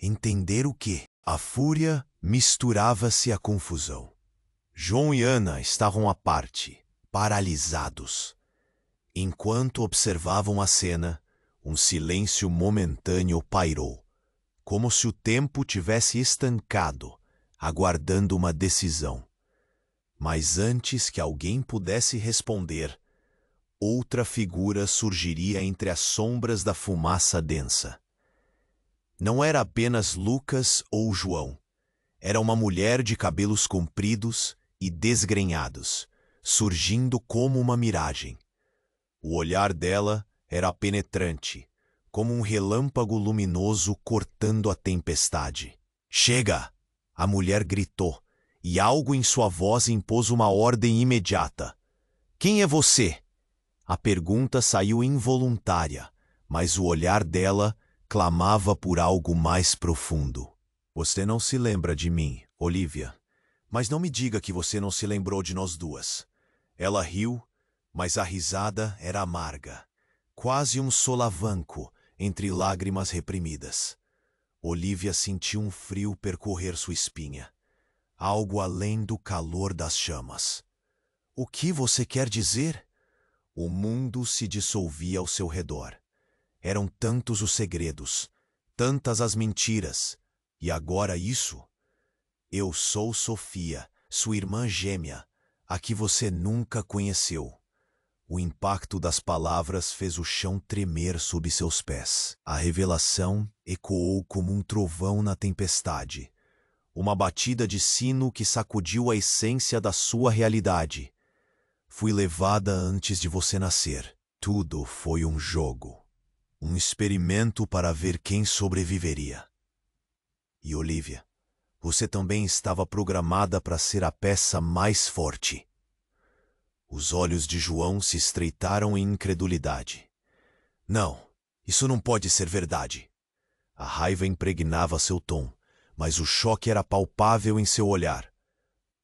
Entender o quê? A fúria misturava-se à confusão. João e Ana estavam à parte, paralisados. Enquanto observavam a cena, um silêncio momentâneo pairou, como se o tempo tivesse estancado, aguardando uma decisão. Mas antes que alguém pudesse responder, outra figura surgiria entre as sombras da fumaça densa. Não era apenas Lucas ou João. Era uma mulher de cabelos compridos e desgrenhados, surgindo como uma miragem. O olhar dela era penetrante, como um relâmpago luminoso cortando a tempestade. Chega! A mulher gritou, e algo em sua voz impôs uma ordem imediata. Quem é você? A pergunta saiu involuntária, mas o olhar dela clamava por algo mais profundo. Você não se lembra de mim, Olivia, mas não me diga que você não se lembrou de nós duas. Ela riu, mas a risada era amarga, quase um solavanco entre lágrimas reprimidas. Olivia sentiu um frio percorrer sua espinha, algo além do calor das chamas. O que você quer dizer? O mundo se dissolvia ao seu redor. Eram tantos os segredos, tantas as mentiras. E agora isso? Eu sou Sofia, sua irmã gêmea, a que você nunca conheceu. O impacto das palavras fez o chão tremer sob seus pés. A revelação ecoou como um trovão na tempestade. Uma batida de sino que sacudiu a essência da sua realidade. Fui levada antes de você nascer. Tudo foi um jogo. Um experimento para ver quem sobreviveria. E Olivia, você também estava programada para ser a peça mais forte. Os olhos de João se estreitaram em incredulidade. Não, isso não pode ser verdade. A raiva impregnava seu tom, mas o choque era palpável em seu olhar.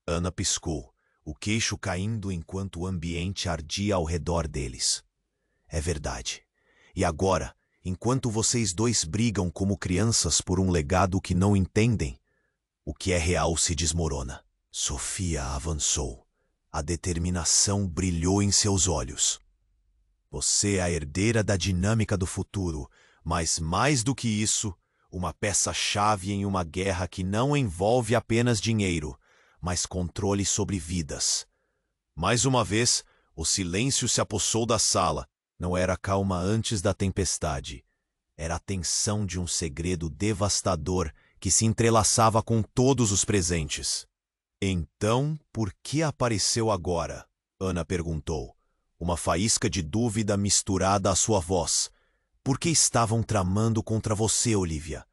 Ana piscou, o queixo caindo enquanto o ambiente ardia ao redor deles. É verdade. E agora, enquanto vocês dois brigam como crianças por um legado que não entendem, o que é real se desmorona. Sofia avançou. A determinação brilhou em seus olhos. Você é a herdeira da dinâmica do futuro, mas mais do que isso, uma peça-chave em uma guerra que não envolve apenas dinheiro, mas controle sobre vidas. Mais uma vez, o silêncio se apossou da sala. Não era a calma antes da tempestade. Era a tensão de um segredo devastador que se entrelaçava com todos os presentes. Então, por que apareceu agora? Ana perguntou. Uma faísca de dúvida misturada à sua voz. Por que estavam tramando contra você, Olivia?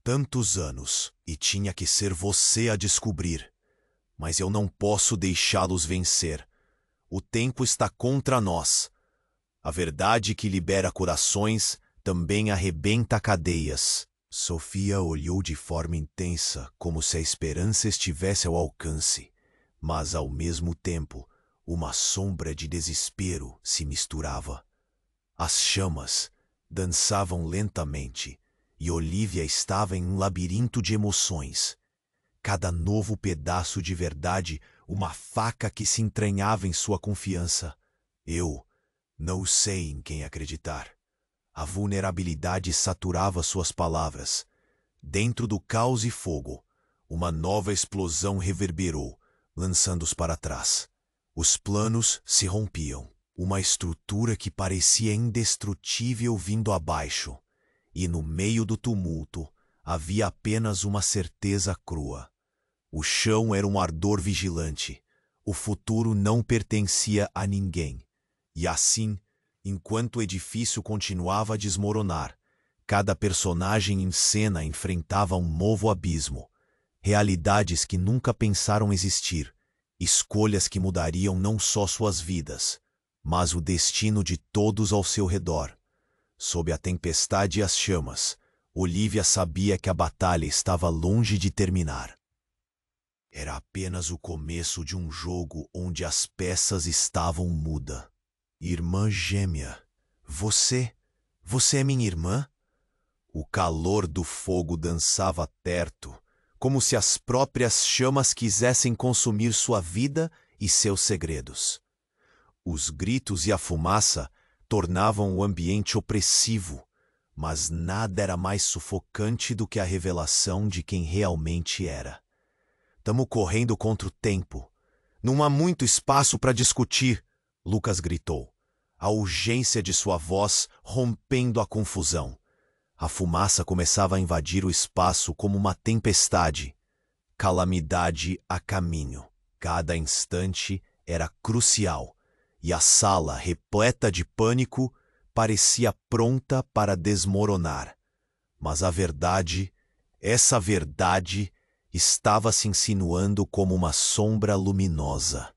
Tantos anos, e tinha que ser você a descobrir. Mas eu não posso deixá-los vencer. O tempo está contra nós. A verdade que libera corações também arrebenta cadeias. Sofia olhou de forma intensa, como se a esperança estivesse ao alcance. Mas, ao mesmo tempo, uma sombra de desespero se misturava. As chamas dançavam lentamente, e Olivia estava em um labirinto de emoções. Cada novo pedaço de verdade, uma faca que se entranhava em sua confiança. Eu não sei em quem acreditar. A vulnerabilidade saturava suas palavras. Dentro do caos e fogo, uma nova explosão reverberou, lançando-os para trás. Os planos se rompiam. Uma estrutura que parecia indestrutível vindo abaixo. E no meio do tumulto, havia apenas uma certeza crua. O chão era um ardor vigilante. O futuro não pertencia a ninguém. E assim, enquanto o edifício continuava a desmoronar, cada personagem em cena enfrentava um novo abismo. Realidades que nunca pensaram existir. Escolhas que mudariam não só suas vidas, mas o destino de todos ao seu redor. Sob a tempestade e as chamas, Olivia sabia que a batalha estava longe de terminar. Era apenas o começo de um jogo onde as peças estavam mudas. Irmã gêmea, você é minha irmã? O calor do fogo dançava perto, como se as próprias chamas quisessem consumir sua vida e seus segredos. Os gritos e a fumaça tornavam o ambiente opressivo, mas nada era mais sufocante do que a revelação de quem realmente era. Tamo correndo contra o tempo. Não há muito espaço para discutir, Lucas gritou. A urgência de sua voz rompendo a confusão. A fumaça começava a invadir o espaço como uma tempestade. Calamidade a caminho. Cada instante era crucial, e a sala, repleta de pânico, parecia pronta para desmoronar. Mas a verdade, essa verdade, estava se insinuando como uma sombra luminosa.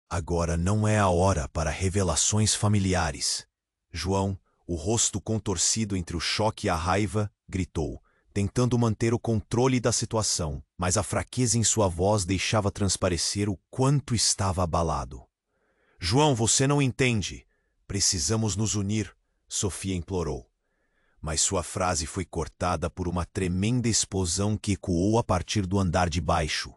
Agora não é a hora para revelações familiares. João, o rosto contorcido entre o choque e a raiva, gritou, tentando manter o controle da situação, mas a fraqueza em sua voz deixava transparecer o quanto estava abalado. João, você não entende. Precisamos nos unir, Sofia implorou. Mas sua frase foi cortada por uma tremenda explosão que ecoou a partir do andar de baixo.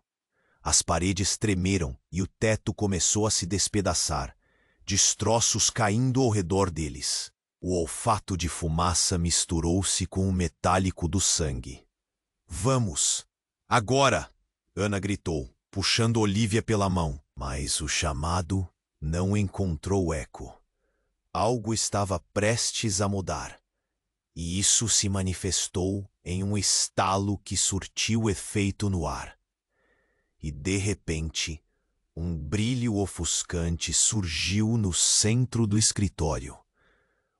As paredes tremeram e o teto começou a se despedaçar, destroços caindo ao redor deles. O olfato de fumaça misturou-se com o metálico do sangue. Vamos! Agora! Ana gritou, puxando Olivia pela mão. Mas o chamado não encontrou eco. Algo estava prestes a mudar. E isso se manifestou em um estalo que surtiu efeito no ar. E, de repente, um brilho ofuscante surgiu no centro do escritório.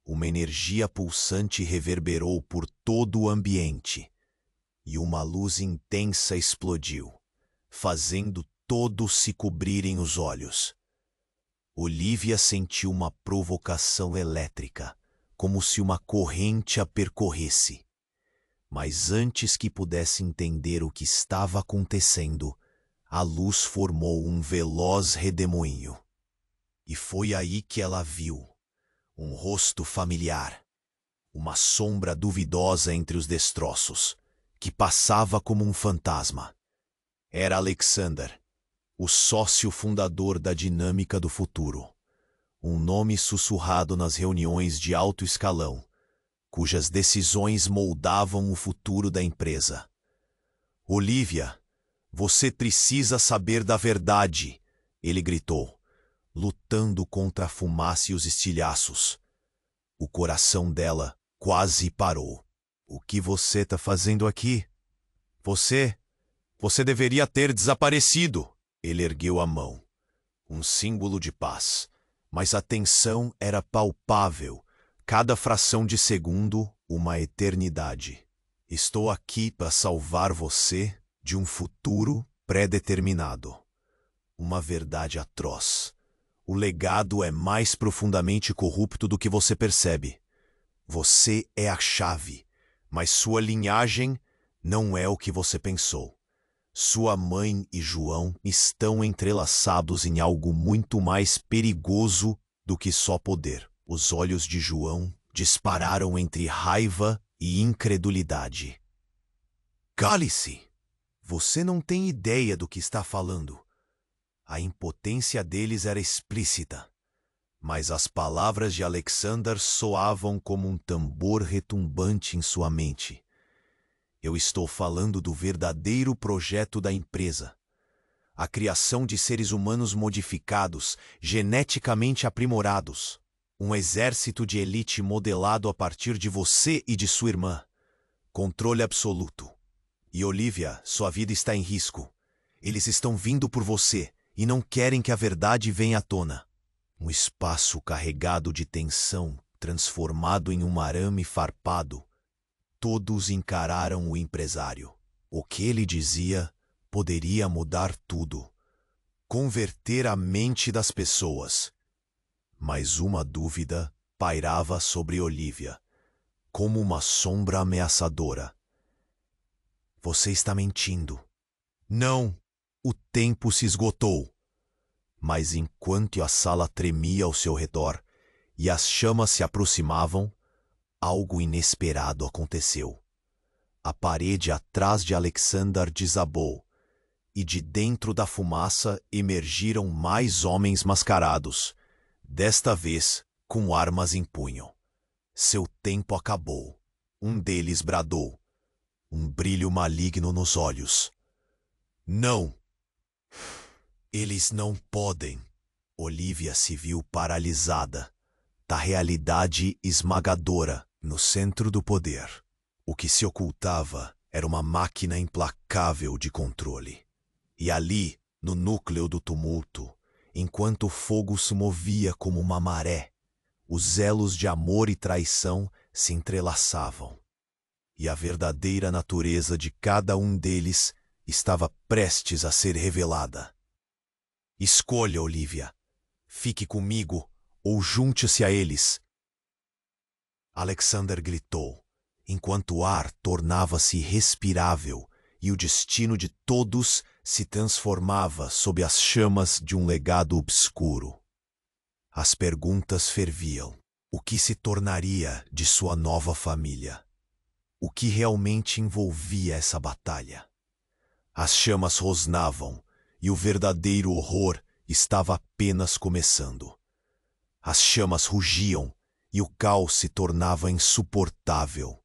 Uma energia pulsante reverberou por todo o ambiente. E uma luz intensa explodiu, fazendo todos se cobrirem os olhos. Olivia sentiu uma provocação elétrica, como se uma corrente a percorresse. Mas antes que pudesse entender o que estava acontecendo, a luz formou um veloz redemoinho. E foi aí que ela viu um rosto familiar, uma sombra duvidosa entre os destroços, que passava como um fantasma. Era Alexander, o sócio fundador da Dinâmica do Futuro, um nome sussurrado nas reuniões de alto escalão, cujas decisões moldavam o futuro da empresa. Olivia, você precisa saber da verdade, ele gritou, lutando contra a fumaça e os estilhaços. O coração dela quase parou. O que você está fazendo aqui? Você deveria ter desaparecido. Ele ergueu a mão, um símbolo de paz, mas a tensão era palpável, cada fração de segundo uma eternidade. Estou aqui para salvar você de um futuro pré-determinado. Uma verdade atroz. O legado é mais profundamente corrupto do que você percebe. Você é a chave, mas sua linhagem não é o que você pensou. Sua mãe e João estão entrelaçados em algo muito mais perigoso do que só poder. Os olhos de João dispararam entre raiva e incredulidade. Cale-se! Você não tem ideia do que está falando. A impotência deles era explícita, mas as palavras de Alexander soavam como um tambor retumbante em sua mente. Eu estou falando do verdadeiro projeto da empresa. A criação de seres humanos modificados, geneticamente aprimorados. Um exército de elite modelado a partir de você e de sua irmã. Controle absoluto. E Olivia, sua vida está em risco. Eles estão vindo por você e não querem que a verdade venha à tona. Um espaço carregado de tensão, transformado em um arame farpado. Todos encararam o empresário. O que ele dizia poderia mudar tudo. Converter a mente das pessoas. Mas uma dúvida pairava sobre Olivia, como uma sombra ameaçadora. Você está mentindo. Não, o tempo se esgotou. Mas enquanto a sala tremia ao seu redor e as chamas se aproximavam, algo inesperado aconteceu. A parede atrás de Alexander desabou, e de dentro da fumaça emergiram mais homens mascarados, desta vez com armas em punho. Seu tempo acabou. Um deles bradou, um brilho maligno nos olhos. Não! Eles não podem. Olivia se viu paralisada, da realidade esmagadora no centro do poder. O que se ocultava era uma máquina implacável de controle. E ali, no núcleo do tumulto, enquanto o fogo se movia como uma maré, os elos de amor e traição se entrelaçavam. E a verdadeira natureza de cada um deles estava prestes a ser revelada. Escolha, Olivia. Fique comigo ou junte-se a eles. Alexander gritou, enquanto o ar tornava-se respirável e o destino de todos se transformava sob as chamas de um legado obscuro. As perguntas ferviam. O que se tornaria de sua nova família? O que realmente envolvia essa batalha? As chamas rosnavam, e o verdadeiro horror estava apenas começando. As chamas rugiam e o caos se tornava insuportável.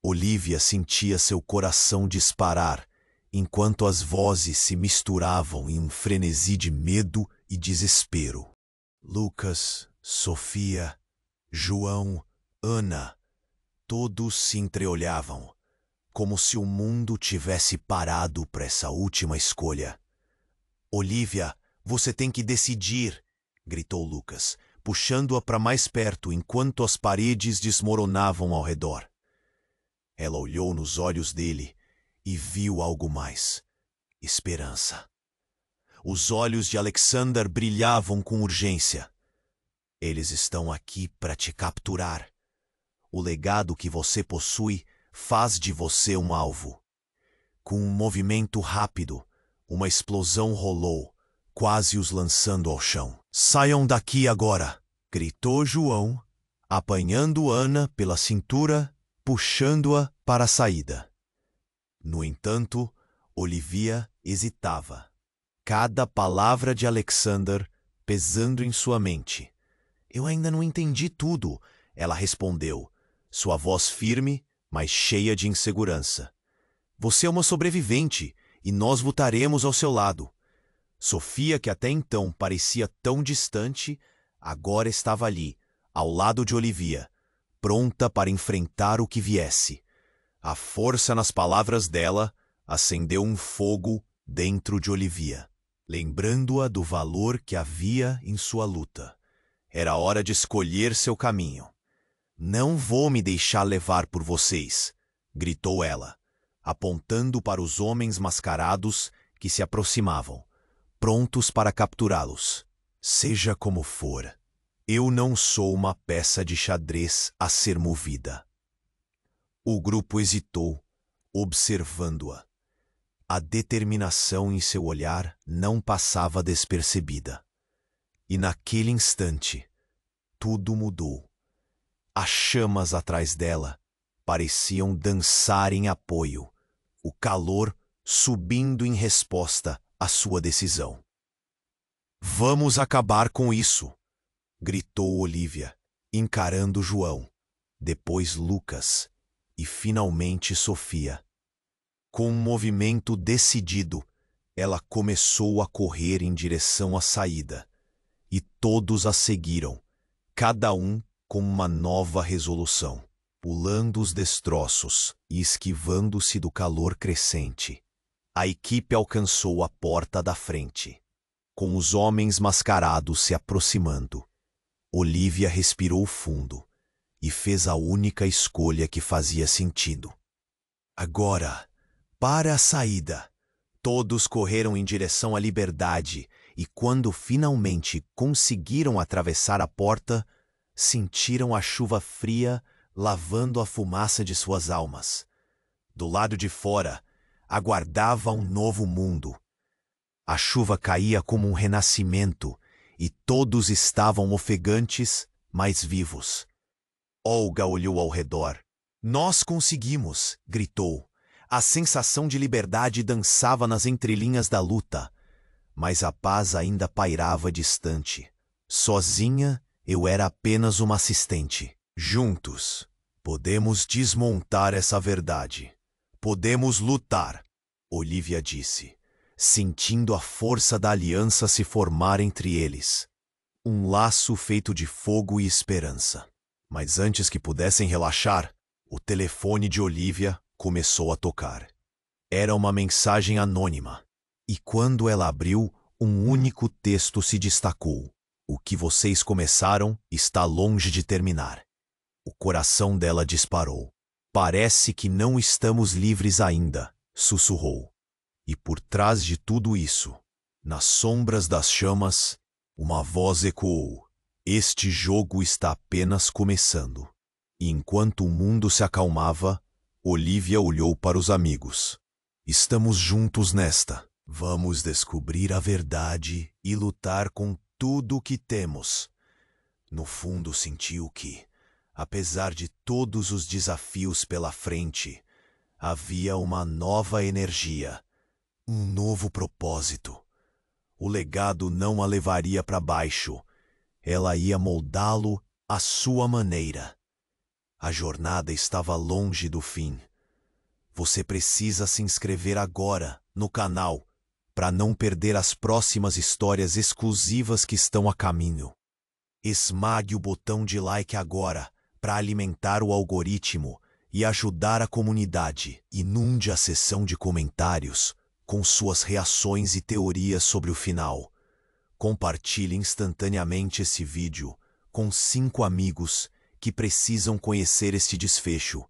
Olivia sentia seu coração disparar, enquanto as vozes se misturavam em um frenesi de medo e desespero. Lucas, Sofia, João, Ana, todos se entreolhavam, como se o mundo tivesse parado para essa última escolha. Olivia, você tem que decidir, gritou Lucas, puxando-a para mais perto enquanto as paredes desmoronavam ao redor. Ela olhou nos olhos dele e viu algo mais: esperança. Os olhos de Alexander brilhavam com urgência. Eles estão aqui para te capturar. O legado que você possui faz de você um alvo. Com um movimento rápido, uma explosão rolou, quase os lançando ao chão. Saiam daqui agora! Gritou João, apanhando Ana pela cintura, puxando-a para a saída. No entanto, Olivia hesitava, cada palavra de Alexander pesando em sua mente. Eu ainda não entendi tudo, ela respondeu, sua voz firme, mas cheia de insegurança. Você é uma sobrevivente e nós lutaremos ao seu lado. Sofia, que até então parecia tão distante, agora estava ali, ao lado de Olivia, pronta para enfrentar o que viesse. A força nas palavras dela acendeu um fogo dentro de Olivia, lembrando-a do valor que havia em sua luta. Era hora de escolher seu caminho. Não vou me deixar levar por vocês, gritou ela, apontando para os homens mascarados que se aproximavam, prontos para capturá-los. Seja como for, eu não sou uma peça de xadrez a ser movida. O grupo hesitou, observando-a. A determinação em seu olhar não passava despercebida. E naquele instante, tudo mudou. As chamas atrás dela pareciam dançar em apoio, o calor subindo em resposta à sua decisão. Vamos acabar com isso, gritou Olivia, encarando João, depois Lucas e finalmente Sofia. Com um movimento decidido, ela começou a correr em direção à saída, e todos a seguiram, cada um com uma nova resolução, pulando os destroços e esquivando-se do calor crescente. A equipe alcançou a porta da frente, com os homens mascarados se aproximando. Olivia respirou fundo e fez a única escolha que fazia sentido. Agora, para a saída. Todos correram em direção à liberdade e, quando finalmente conseguiram atravessar a porta, sentiram a chuva fria lavando a fumaça de suas almas. Do lado de fora, aguardava um novo mundo. A chuva caía como um renascimento e todos estavam ofegantes, mas vivos. Olga olhou ao redor. Nós conseguimos, gritou. A sensação de liberdade dançava nas entrelinhas da luta, mas a paz ainda pairava distante. Sozinha, eu era apenas uma assistente. Juntos, podemos desmontar essa verdade. Podemos lutar, Olivia disse, sentindo a força da aliança se formar entre eles. Um laço feito de fogo e esperança. Mas antes que pudessem relaxar, o telefone de Olivia começou a tocar. Era uma mensagem anônima, e quando ela abriu, um único texto se destacou. O que vocês começaram está longe de terminar. O coração dela disparou. Parece que não estamos livres ainda, sussurrou. E por trás de tudo isso, nas sombras das chamas, uma voz ecoou. Este jogo está apenas começando. E enquanto o mundo se acalmava, Olivia olhou para os amigos. Estamos juntos nesta. Vamos descobrir a verdade e lutar com tudo o que temos. No fundo sentiu que, apesar de todos os desafios pela frente, havia uma nova energia, um novo propósito. O legado não a levaria para baixo. Ela ia moldá-lo à sua maneira. A jornada estava longe do fim. Você precisa se inscrever agora no canal para não perder as próximas histórias exclusivas que estão a caminho. Esmague o botão de like agora para alimentar o algoritmo e ajudar a comunidade. Inunde a seção de comentários com suas reações e teorias sobre o final. Compartilhe instantaneamente esse vídeo com 5 amigos que precisam conhecer este desfecho.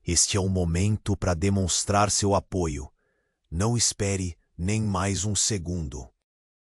Este é o momento para demonstrar seu apoio. Não espere nem mais um segundo.